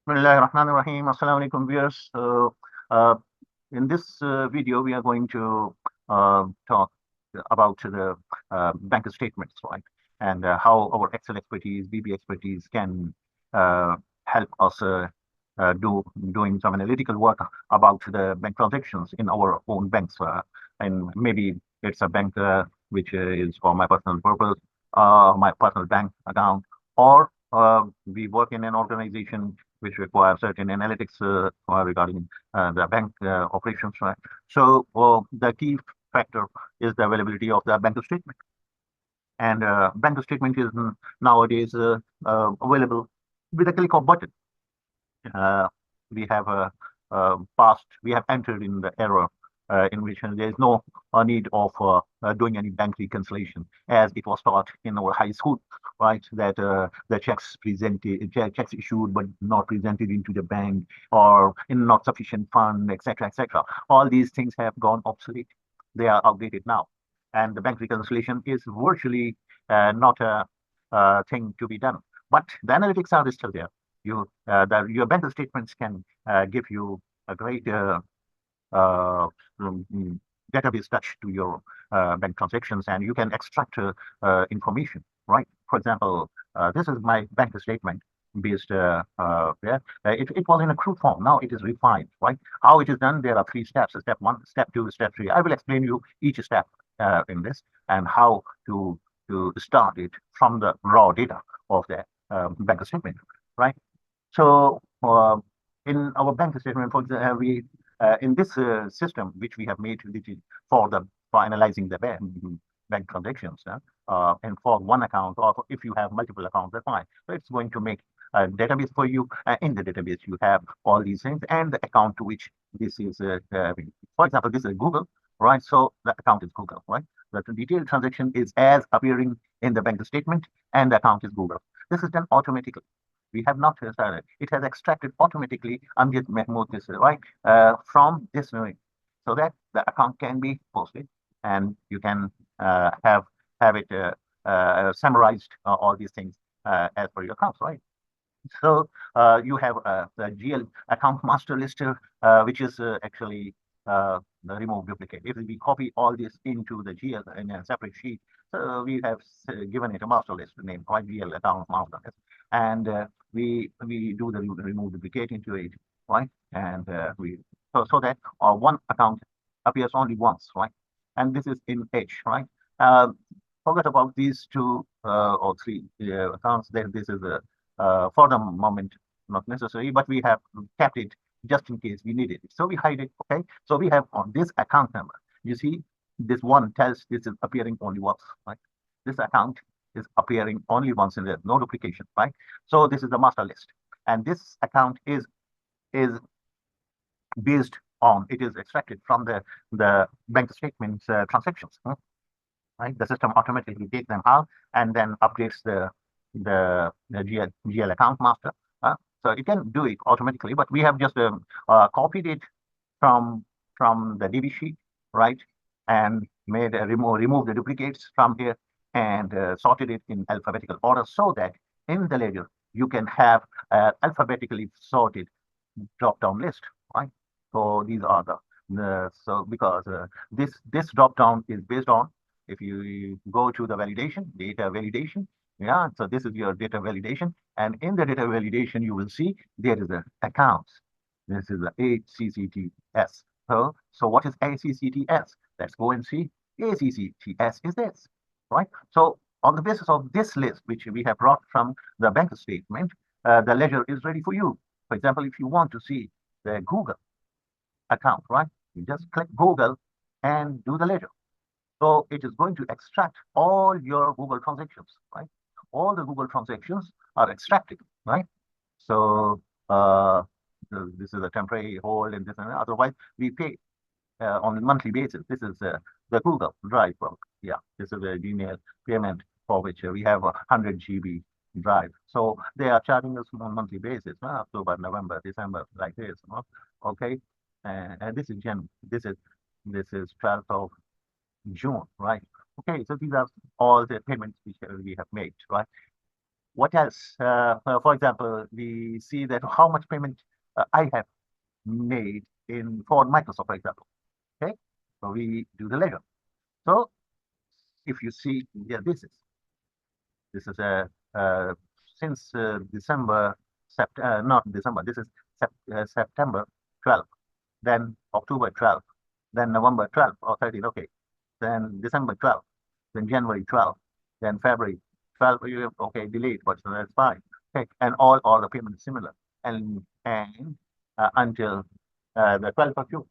Bismillahirrahmanirrahim. Assalamu alaikum viewers. Uh, in this video, we are going to talk about the bank statements, right? And how our Excel expertise, BB expertise can uh, help us doing some analytical work about the bank transactions in our own banks. And maybe it's a bank which is for my personal purpose, my personal bank account, or we work in an organization which require certain analytics regarding the bank operations. Right? So the key factor is the availability of the bank statement. And bank statement is nowadays available with a click of button. Uh, we have we have entered in the era in which there is no need of doing any bank reconciliation, as it was taught in our high school, right? That the checks issued but not presented into the bank, or in not sufficient fund, etc., etc. All these things have gone obsolete. They are outdated now, and the bank reconciliation is virtually not a thing to be done. But the analytics are still there. Your bank statements can give you a great uh, database touch to your bank transactions, and you can extract information, right? For example, this is my bank statement based yeah. It was in a crude form. Now it is refined, right? How it is done, there are three steps: step one, step two, step three. I will explain you each step in this, and how to start it from the raw data of the bank statement, right? So in our bank statement, for example, we in this system which we have made for the for analyzing the bank transactions, and for one account, or if you have multiple accounts, that's fine. So it's going to make a database for you. In the database, you have all these things and the account to which this is. For example, this is Google, right? So the account is Google, right? The detailed transaction is as appearing in the bank statement, and the account is Google. This is done automatically. We have not decided. It has extracted automatically Amjad Mahmood this right from this name, so that the account can be posted, and you can have it summarized all these things as per your accounts, right? So you have the GL account master list, which is actually the remove duplicate. If we copy all this into the GL in a separate sheet, so we have given it a master list name, right? GL account master list, and we do the remove duplicate into it, right? And we so that one account appears only once, right? And this is in H, right? Uh, Forget about these two or three accounts. Then this is a for the moment not necessary, but we have kept it just in case we need it. So we hide it. Okay. So we have on this account number. You see, this one tells this is appearing only once, right? This account is appearing only once, and there's no duplication, right? So this is the master list, and this account is based on, it is extracted from the bank statements transactions, right? The system automatically takes them out and then updates the GL account master. So it can do it automatically, but we have just copied it from the DB sheet, right? And made remove the duplicates from here, and sorted it in alphabetical order, so that in the ledger you can have alphabetically sorted drop down list, right? So these are the so because this drop down is based on, if you go to the validation, data validation, yeah, so this is your data validation, and in the data validation you will see there is a accounts. This is the ACCTS. So what is ACCTS? Let's go and see. ACCTS is this, right? So on the basis of this list, which we have brought from the bank statement, the ledger is ready for you. For example, if you want to see the Google account, right? You just click Google and do the ledger. So it is going to extract all your Google transactions, right? All the Google transactions are extracted, right? So this is a temporary hold, and this and that. Otherwise we pay on a monthly basis. This is the Google Drive. Yeah, this is a Gmail payment for which we have a 100 GB drive. So they are charging us on a monthly basis, October, November, December, like this. Okay, and this is this is 12th of June, right? Okay, so these are all the payments which we have made, right? What else? For example, we see that how much payment I have made in for Microsoft, for example. Okay, so we do the ledger. So if you see, yeah, this is a since December, not December. This is September 12th, then October 12th, then November 12th or 13th. Okay, then December 12th, then January 12th, then February 12th. Okay, delayed, but so that's fine. Okay, and all the payment is similar, and until the 12th of June.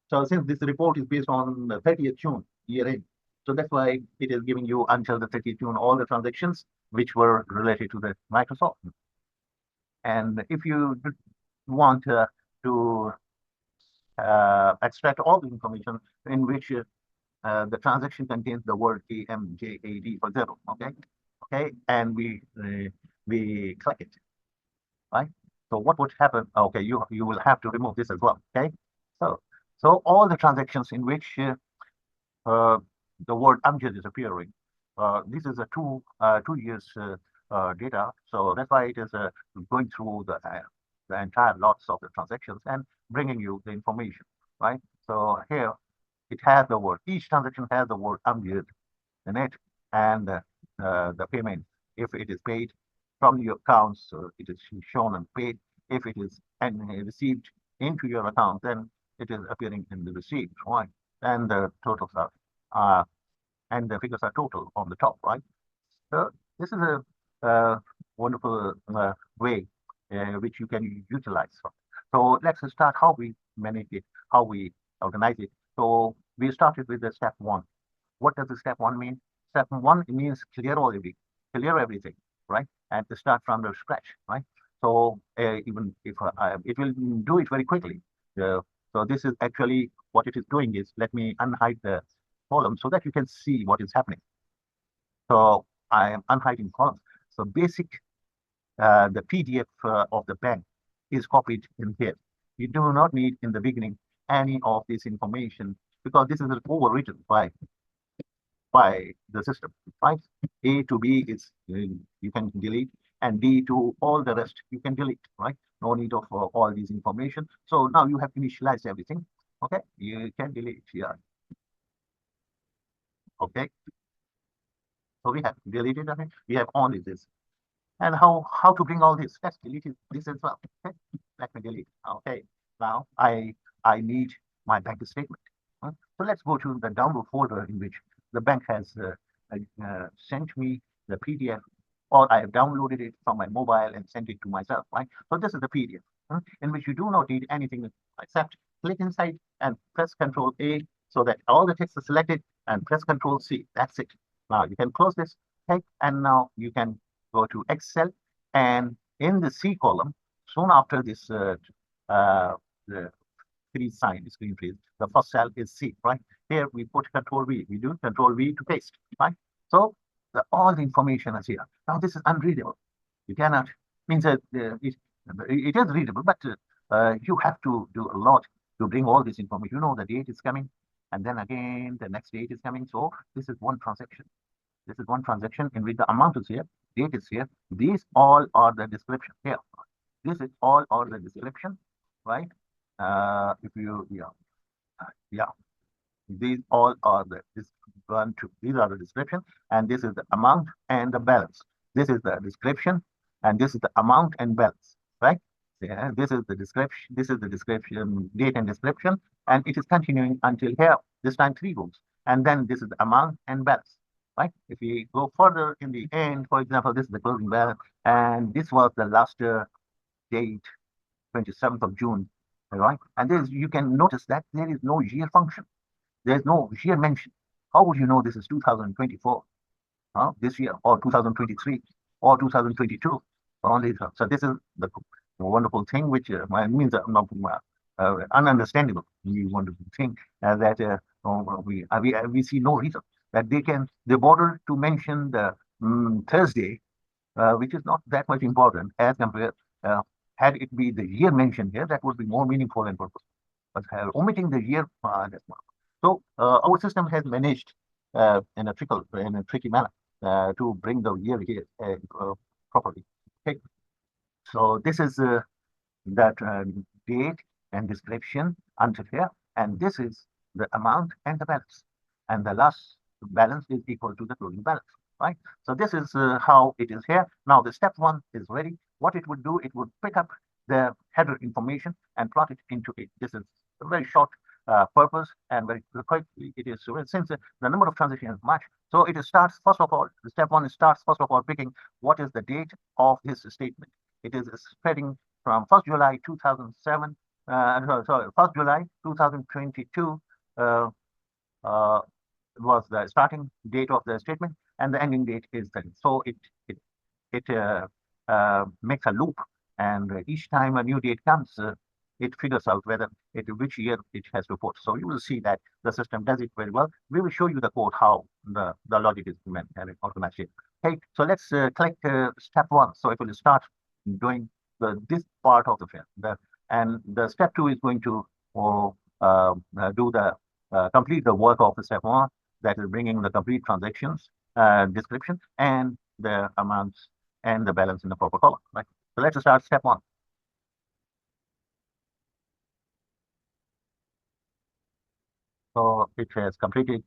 So since this report is based on the 30th June year end, so that's why it is giving you until the 30th June all the transactions which were related to the Microsoft. And if you want to extract all the information in which the transaction contains the word AMJAD, for example, okay, and we click it, right? So what would happen? Okay, you will have to remove this as well, okay? So all the transactions in which uh, the word Amjad is appearing, this is a 2 years data, so that's why it is going through the entire lots of the transactions and bringing you the information, right? So here it has the word, each transaction has the word Amjad in it, and the payment, if it is paid from your accounts, it is shown and paid. If it is received into your account, then it is appearing in the receipt, right? And the totals are, uh, and the figures are total on the top, right? So this is a wonderful way which you can utilize. So let's start how we manage it, how we organize it. So we started with the step one. What does the step one mean? Step one means clear everything, right? And to start from the scratch, right? So even if it will do it very quickly. Uh, so this is actually what it is doing is, let me unhide the column so that you can see what is happening. So I am unhiding columns. So basic, the PDF of the bank is copied in here. You do not need in the beginning any of this information because this is overwritten by the system, right? A to B is you can delete, and B to all the rest you can delete, right? No need of all these information. So now you have initialized everything. Okay, you can delete here. Okay, so we have deleted. Okay, we have only this. And how to bring all this? Let's delete this as well. Okay, let me delete. Okay, now I need my bank statement. So let's go to the download folder in which the bank has sent me the PDF, or I have downloaded it from my mobile and sent it to myself. Right. So this is the PDF in which you do not need anything except click inside and press Control A so that all the text is selected, and press Control C. That's it. Now you can close this. Okay, and now you can go to Excel, and in the C column, soon after this the freeze sign, screen freeze, the first cell is C, right? Here we put Control V. We do Control V to paste, right? So all the information is here. Now this is unreadable. You cannot, means that it is readable, but you have to do a lot to bring all this information. You know the date is coming, and then again the next date is coming. So this is one transaction. This is one transaction in which the amount is here, date is here. These all are the description here. This is all are the description, right? If you, yeah, these all are this one, two. These are the description, and this is the amount and the balance. This is the description, and this is the amount and balance, right? Yeah, this is the description. This is the description, date and description, and it is continuing until here. This time 3 rows, and then this is the amount and balance, right? If we go further in the end, for example, this is the closing balance, and this was the last date, 27th of June, right? And there's you can notice that there is no year function. There's no year mentioned. How would you know this is 2024, this year, or 2023, or 2022? Only so this is the wonderful thing, which means not ununderstandable. We wonderful thing that we see no reason that they bother to mention the Thursday, which is not that much important as compared. Had it be the year mentioned here, that would be more meaningful and purposeful. But omitting the year, that's not. So our system has managed in a tricky manner to bring the year here properly. Okay, so this is that date and description until here, and this is the amount and the balance, and the last balance is equal to the closing balance, right? So this is how it is here. Now the step one is ready. What it would do, it would pick up the header information and plot it into it. This is a very short purpose and very quickly it is, since the number of transactions is much, so it starts first of all, the step one starts first of all picking what is the date of this statement. It is spreading from 1st July 2007, sorry, 1st July 2022 uh, uh, was the starting date of the statement, and the ending date is then. So it makes a loop, and each time a new date comes, it figures out whether which year it has to put. So you will see that the system does it very well. We will show you the code how the logic is implemented automatically. Okay, so let's click step one. So it will start doing this part of the film. And the step two is going to do the complete the work of the step one, that is bringing the complete transactions description and the amounts and the balance in the proper column. Right. So let's start step one. So it has completed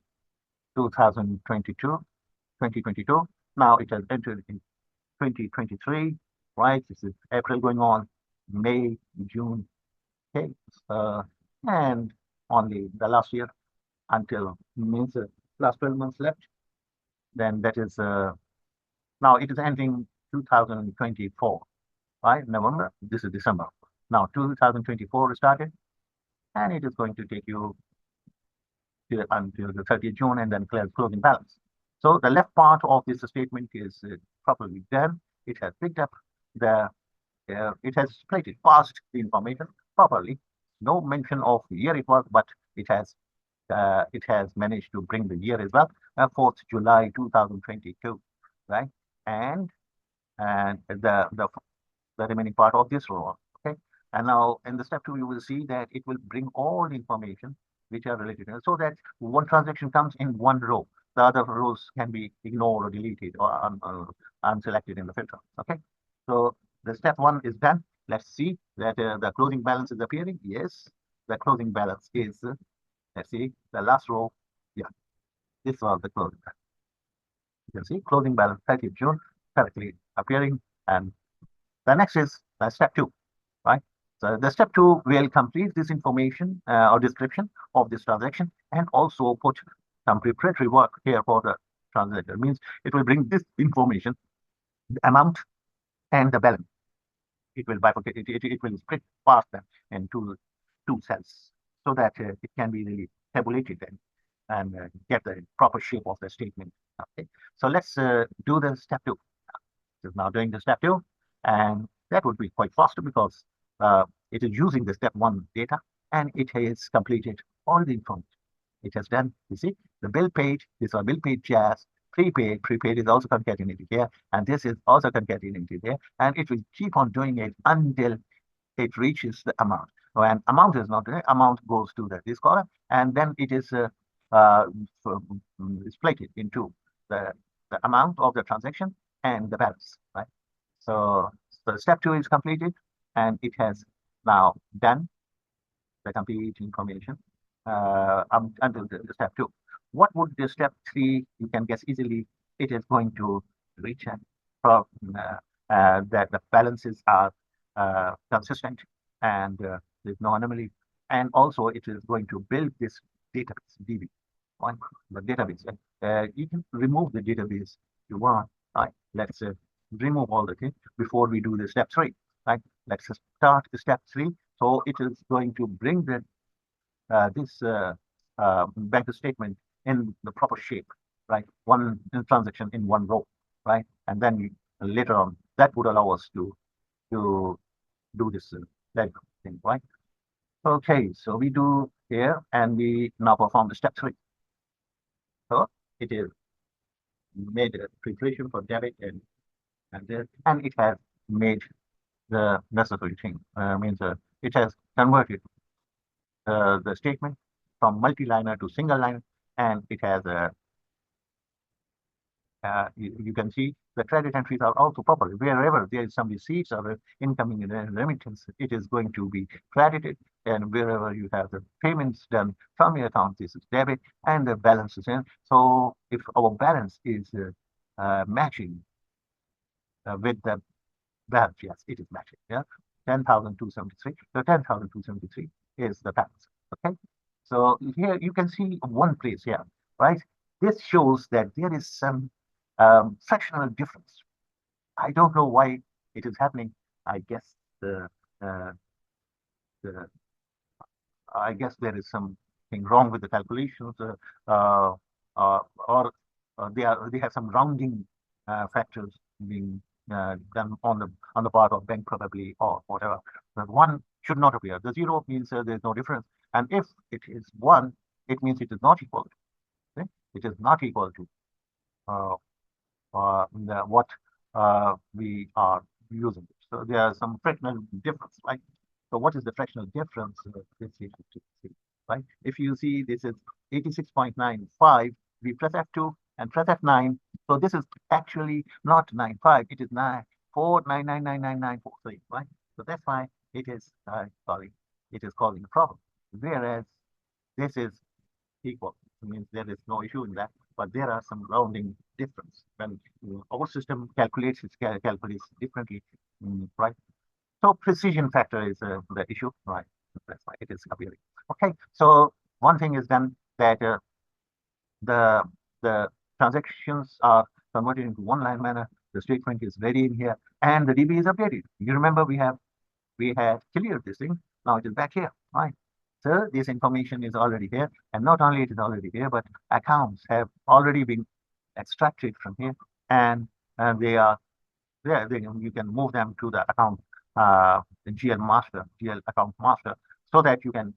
2022. Now it has entered in 2023, right? This is April going on, May, June, okay, and only the last year until means last 12 months left. Then that is now it is ending 2024, right? November. This is December. Now 2024 started, and it is going to take you until the 30th June, and then closing balance. So the left part of this statement is properly done. It has picked up the it has split it, passed the information properly. No mention of year it was, but it has managed to bring the year as well, 4th July 2022, right? And the remaining part of this row, okay? And now in the step two, you will see that it will bring all the information which are related, so that one transaction comes in one row. The other rows can be ignored or deleted or unselected in the filter, okay? So the step one is done. Let's see that the closing balance is appearing. Yes, the closing balance is, let's see, the last row. Yeah, this was the closing balance. You can see closing balance 30th June correctly appearing. And the next is step two, right? So the step two will complete this information or description of this transaction and also put some preparatory work here for the transaction. Means it will bring this information, the amount and the balance. It will bifurcate, it will split past them into two cells so that it can be really tabulated and get the proper shape of the statement. Okay, so let's do the step two. Is now doing the step two, and that would be quite faster because it is using the step one data, and it has completed all the information. It has done, you see, the bill paid, these are bill paid jazz, prepaid is also concatenated here, and this is also concatenated here, and it will keep on doing it until it reaches the amount. When amount is not there, amount goes to this column, and then it is uh, split into the amount of the transaction and the balance, right? So step two is completed, and it has now done the complete information until the step two. What would the step three? You can guess easily. It is going to recheck that the balances are consistent and there's no anomaly. And also, it is going to build this database, DB, on the database. You can remove the database you want. Right? Let's remove all the things before we do the step three. Right? Let's start the step three. So it is going to bring this bank statement in the proper shape, right? One transaction in one row, right? And then later on, that would allow us to do this that thing, right? Okay, so we do here, and we now perform the step three. So it is made a preparation for debit and it has made the necessary thing. Means it has converted the statement from multi-liner to single line, and it has you can see the credit entries are also proper. Wherever there is some receipts or incoming remittance, it is going to be credited. And wherever you have the payments done from your account, this is debit, and the balance is in. So if our balance is matching with the balance, yes, it is matching. Yeah, 10,273. So 10,273 is the balance. Okay. So here you can see one place here, right? This shows that there is some fractional difference. I don't know why it is happening. I guess uh, the I guess there is something wrong with the calculations, uh, or they have some rounding factors being done on the part of bank probably, or whatever. The one should not appear. The zero means there's no difference, and if it is one, it means it is not equal to. Okay? It is not equal to uh, what we are using. So there are some fractional difference, right? So what is the fractional difference? Let's see, right? If you see this is 86.95, we press F2 and press F9. So this is actually not 95, it is 949999943, right? So that's why it is sorry, it is causing a problem. Whereas this is equal. It means there is no issue in that, but there are some rounding difference when our system calculates calculates differently, right? So precision factor is the issue, right? That's why it is appearing. Okay, so one thing is done that the the transactions are converted into one line manner. The statement is ready in here, and the DB is updated. You remember we had cleared this thing. Now it is back here, right? So this information is already here, and not only it is already here, but accounts have already been extracted from here, and they are there. You can move them to the account GL master, GL account master, so that you can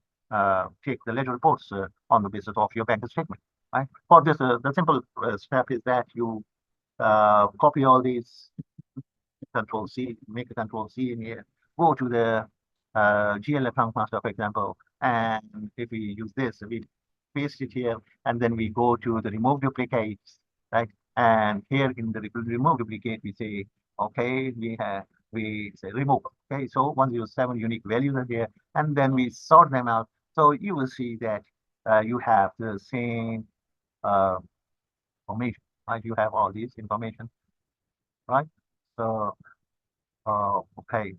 take the ledger reports on the basis of your bank statement. Right? For this, the simple step is that you copy all these, Control C, make a Control C in here, go to the GL account master, for example, and if we use this, we paste it here, and then we go to the remove duplicates, right? And here in the remove duplicate, we say, okay, we say remove. Okay, so 107 unique values are here, and then we sort them out. So you will see that you have the same uh, information, right? You have all these information, right? So okay.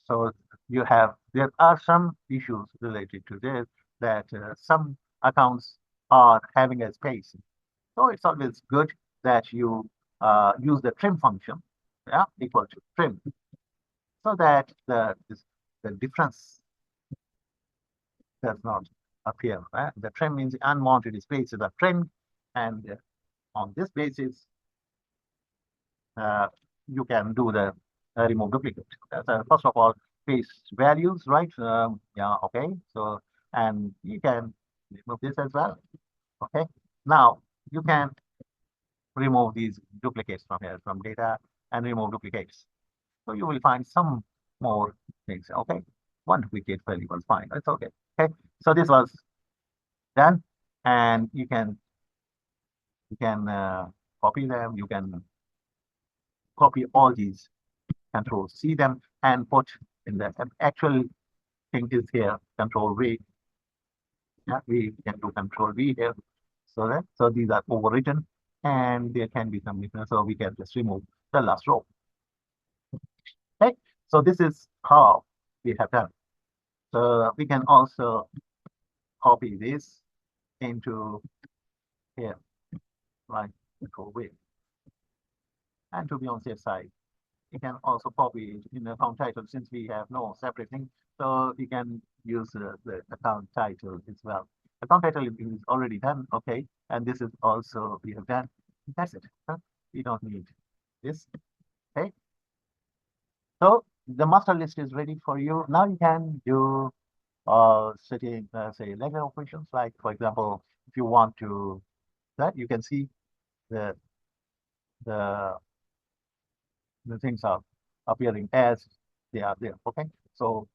So there are some issues related to this, that some accounts are having a space. So it's always good that you use the trim function, yeah, equal to trim, so that the difference does not appear. Right? The trim means unwanted spaces are trimmed, and on this basis, uh, you can do the remove duplicate. First of all, paste values, right? Yeah, okay. So, and you can remove this as well. Okay. Now you can remove these duplicates from here, from data, and remove duplicates. So you will find some more things. Okay. One duplicate value was fine. That's okay. Okay. So this was done, and you can copy them. You can copy all these, Control C them, and put in the actual thing is here, Control V. Yeah, we can do Control V here. So these are overwritten, and there can be some difference. So we can just remove the last row. Okay. So this is how we have done. So we can also copy this into here, right? Control V. And to be on safe side, you can also copy it in the account title, since we have no separate thing. So you can use the account title as well. Account title is already done, okay, and this is also we have done. That's it. Huh? We don't need this. Okay. So the master list is ready for you. Now you can do setting say ledger operations, like for example, if you want to that, you can see the the the things are appearing as they are there. Okay. So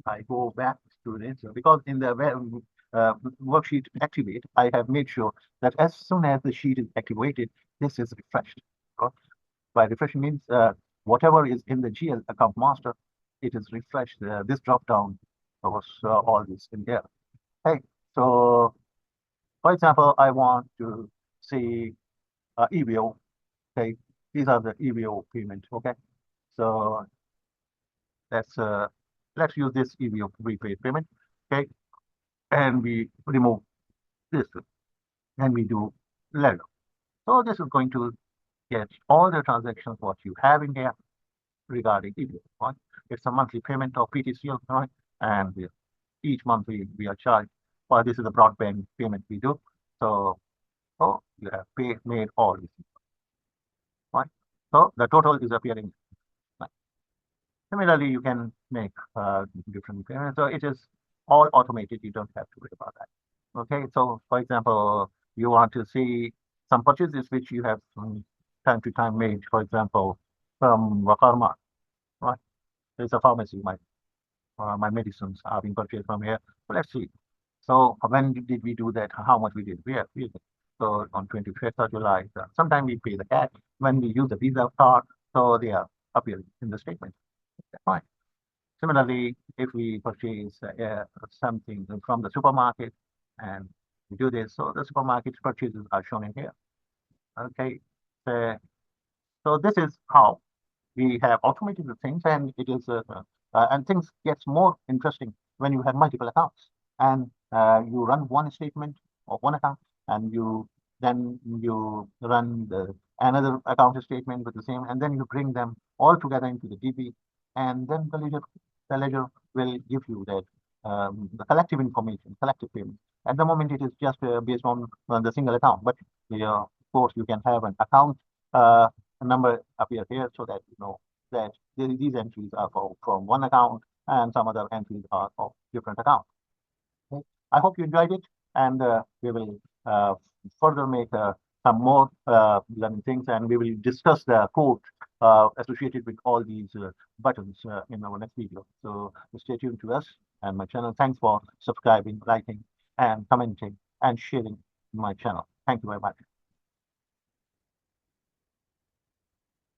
I go back to this because in the worksheet activate, I have made sure that as soon as the sheet is activated, this is refreshed. Okay? By refreshing means whatever is in the GL account master, it is refreshed. This drop down was all this in there. Hey, so for example, I want to see EVO. Okay, these are the EVO payments. Okay, so let's uh, let's use this EVO prepaid payment. Okay, and we remove this and we do ledger. So this is going to get all the transactions what you have in here regarding EVO. Right? It's a monthly payment of PTCL, right? And each month we are charged. Well, this is a broadband payment we do. So you have made all this, right? So the total is appearing. Right? Similarly, you can make different payments. So it is all automated. You don't have to worry about that. Okay. So for example, you want to see some purchases which you have from time to time made. For example, from Wakarma, right? There's a pharmacy. My medicines are being purchased from here. So let's see. So when did we do that? How much we did? We did. So on 25th of July, sometime we pay the cash. When we use the Visa card, so they are appearing in the statement. That's fine. Similarly, if we purchase something from the supermarket and we do this, so the supermarket purchases are shown in here. Okay. So this is how we have automated the things, and it is and things gets more interesting when you have multiple accounts and you run one statement of one account, and you run another account statement with the same, and then you bring them all together into the DB, and then the ledger will give you that the collective information, collective payment. At the moment, it is just based on the single account, but of course you can have an account number appear here so that you know that these entries are from one account and some other entries are of different accounts. Okay. I hope you enjoyed it, and we will further make some more learning things, and we will discuss the code associated with all these buttons in our next video. So stay tuned to us and my channel. Thanks for subscribing, liking, and commenting and sharing my channel. Thank you very much.